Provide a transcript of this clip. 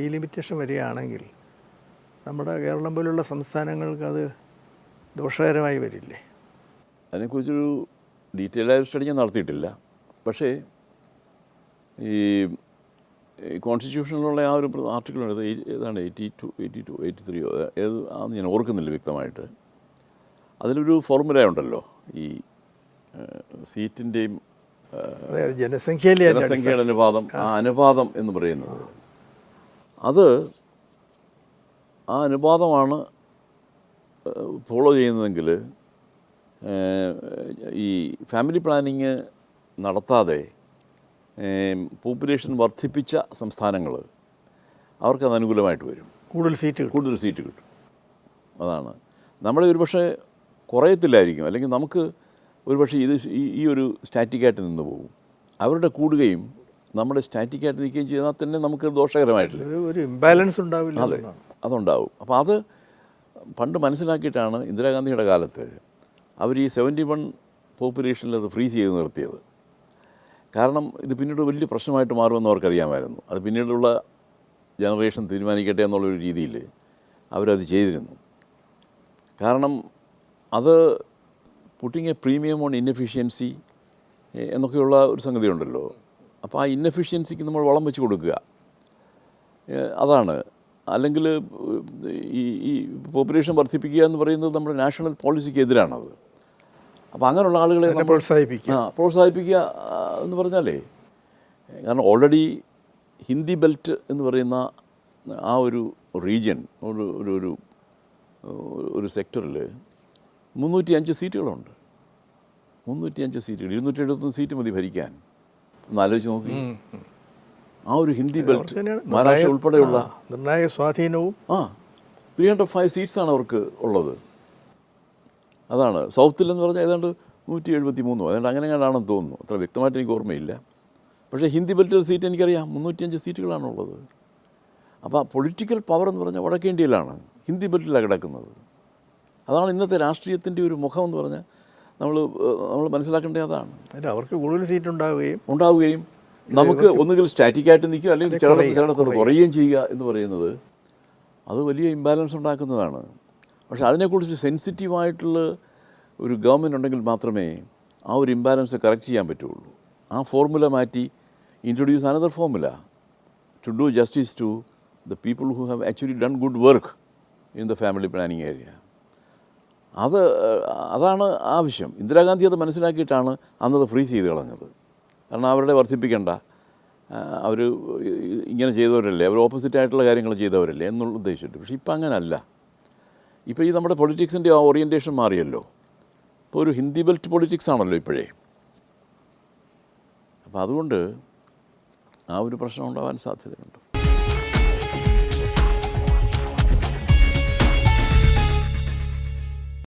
Delimitation വരികയാണെങ്കിൽ നമ്മുടെ കേരളം പോലുള്ള സംസ്ഥാനങ്ങൾക്ക് അത് ദോഷകരമായി വരില്ലേ? അതിനെക്കുറിച്ചൊരു ഡീറ്റെയിലായ സ്റ്റഡി ഞാൻ നടത്തിയിട്ടില്ല. പക്ഷേ ഈ കോൺസ്റ്റിറ്റ്യൂഷനിലുള്ള ആ ഒരു ആർട്ടിക്കിളുണ്ട്, ഏതാണ് 82 ഏത് ആണെന്ന് ഞാൻ ഓർക്കുന്നില്ല വ്യക്തമായിട്ട്. അതിലൊരു ഫോർമുല ഉണ്ടല്ലോ, ഈ സീറ്റിൻ്റെയും ജനസംഖ്യയുടെ അനുപാതം, ആ അനുപാതം എന്ന് പറയുന്നത്, അത് ആ അനുപാതമാണ് ഫോളോ ചെയ്യുന്നതെങ്കിൽ ഈ ഫാമിലി പ്ലാനിങ് നടത്താതെ പോപ്പുലേഷൻ വർദ്ധിപ്പിച്ച സംസ്ഥാനങ്ങൾ അവർക്കത് അനുകൂലമായിട്ട് വരും, കൂടുതൽ സീറ്റ് കിട്ടും. അതാണ് നമ്മളെ ഒരുപക്ഷെ കുറയത്തില്ലായിരിക്കും, അല്ലെങ്കിൽ നമുക്ക് ഒരുപക്ഷെ ഇത് ഈ ഒരു സ്റ്റാറ്റിക്കായിട്ട് നിന്ന് പോകും. അവരുടെ കൂടുകയും നമ്മുടെ സ്റ്റാറ്റിക്കായിട്ട് നിൽക്കുകയും ചെയ്താൽ തന്നെ നമുക്ക് ദോഷകരമായിട്ടില്ല, ഒരു ഇംബാലൻസ് ഉണ്ടാവില്ല. അതെ, അതുണ്ടാവും. അപ്പോൾ അത് പണ്ട് മനസ്സിലാക്കിയിട്ടാണ് ഇന്ദിരാഗാന്ധിയുടെ കാലത്ത് അവർ ഈ 71 പോപ്പുലേഷനിൽ അത് ഫ്രീസ് ചെയ്ത് നിർത്തിയത്. കാരണം ഇത് പിന്നീട് വലിയ പ്രശ്നമായിട്ട് മാറുമെന്ന് അവർക്കറിയാമായിരുന്നു. അത് പിന്നീടുള്ള ജനറേഷൻ തീരുമാനിക്കട്ടെ എന്നുള്ളൊരു രീതിയിൽ അവരത് ചെയ്തിരുന്നു. കാരണം അത് പുട്ടിങ് എ പ്രീമിയം ഓൺ ഇന്നെഫിഷ്യൻസി എന്നൊക്കെയുള്ള ഒരു സംഗതി ഉണ്ടല്ലോ. അപ്പോൾ ആ ഇന്നെഫിഷ്യൻസിക്ക് നമ്മൾ വളം വെച്ച് കൊടുക്കുക, അതാണ്. അല്ലെങ്കിൽ ഈ പോപ്പുലേഷൻ വർദ്ധിപ്പിക്കുക എന്ന് പറയുന്നത് നമ്മുടെ നാഷണൽ പോളിസിക്ക് എതിരാണത്. അപ്പോൾ അങ്ങനെയുള്ള ആളുകളെ പ്രോത്സാഹിപ്പിക്കുക എന്ന് പറഞ്ഞാലേ, കാരണം ഓൾറെഡി ഹിന്ദി ബെൽറ്റ് എന്ന് പറയുന്ന ആ ഒരു റീജിയൻ, ഒരു സെക്ടറിൽ 305 സീറ്റുകളുണ്ട്. 305 സീറ്റുകൾ, 271 സീറ്റ് മതി ഭരിക്കാൻ. ഒന്ന് ആലോചിച്ച് നോക്കി. ആ ഒരു ഹിന്ദി ബെൽറ്റ്, മഹാരാഷ്ട്ര ഉൾപ്പെടെയുള്ള നിർണായക സ്വാധീനവും 305 സീറ്റ്സാണ് അവർക്ക് ഉള്ളത്. അതാണ്. സൗത്തിലെന്ന് പറഞ്ഞാൽ ഏതാണ്ട് 173 അതുകൊണ്ട് അങ്ങനെയാണെന്ന് തോന്നുന്നു, അത്ര വ്യക്തമായിട്ട് എനിക്ക് ഓർമ്മയില്ല. പക്ഷേ ഹിന്ദി ബെൽറ്റ് സീറ്റ് എനിക്കറിയാം, 305 സീറ്റുകളാണുള്ളത്. അപ്പോൾ പൊളിറ്റിക്കൽ പവർ എന്ന് പറഞ്ഞാൽ വടക്കേ ഇന്ത്യയിലാണ്, ഹിന്ദി ബെൽറ്റിലാണ് കിടക്കുന്നത്. അതാണ് ഇന്നത്തെ രാഷ്ട്രീയത്തിൻ്റെ ഒരു മുഖം എന്ന് പറഞ്ഞാൽ നമ്മൾ മനസ്സിലാക്കേണ്ടത് അതാണ്. അവർക്ക് കൂടുതൽ സീറ്റ് ഉണ്ടാവുകയും നമുക്ക് ഒന്നുകിൽ സ്റ്റാറ്റിക്കായിട്ട് നിൽക്കുക, അല്ലെങ്കിൽ ചിലയിടത്തോട് കുറയുകയും ചെയ്യുക എന്ന് പറയുന്നത് അത് വലിയ ഇംബാലൻസ് ഉണ്ടാക്കുന്നതാണ്. പക്ഷേ അതിനെക്കുറിച്ച് സെൻസിറ്റീവായിട്ടുള്ള ഒരു ഗവൺമെൻറ് ഉണ്ടെങ്കിൽ മാത്രമേ ആ ഒരു ഇംബാലൻസ് കറക്റ്റ് ചെയ്യാൻ പറ്റുള്ളൂ. ആ ഫോർമുല മാറ്റി introduce another formula to do justice to the people who have actually done good work in the family planning area. അതാണ് ആവശ്യം. ഇന്ദിരാഗാന്ധി അത് മനസ്സിലാക്കിയിട്ടാണ് അന്നത് ഫ്രീസ് ചെയ്ത് കളഞ്ഞത്. കാരണം അവരുടെ വർദ്ധിപ്പിക്കേണ്ട, അവർ ഇങ്ങനെ ചെയ്തവരല്ലേ, അവർ ഓപ്പോസിറ്റായിട്ടുള്ള കാര്യങ്ങൾ ചെയ്തവരല്ലേ എന്നുള്ള ഉദ്ദേശിച്ചിട്ട്. പക്ഷേ ഇപ്പം അങ്ങനല്ല. ഇപ്പോൾ ഈ നമ്മുടെ പൊളിറ്റിക്സിൻ്റെ ആ ഓറിയൻറ്റേഷൻ മാറിയല്ലോ. ഇപ്പോൾ ഒരു ഹിന്ദി ബെൽറ്റ് പൊളിറ്റിക്സ് ആണല്ലോ ഇപ്പോഴേ. അപ്പോൾ അതുകൊണ്ട് ആ ഒരു പ്രശ്നം ഉണ്ടാവാൻ സാധ്യതയുണ്ട്.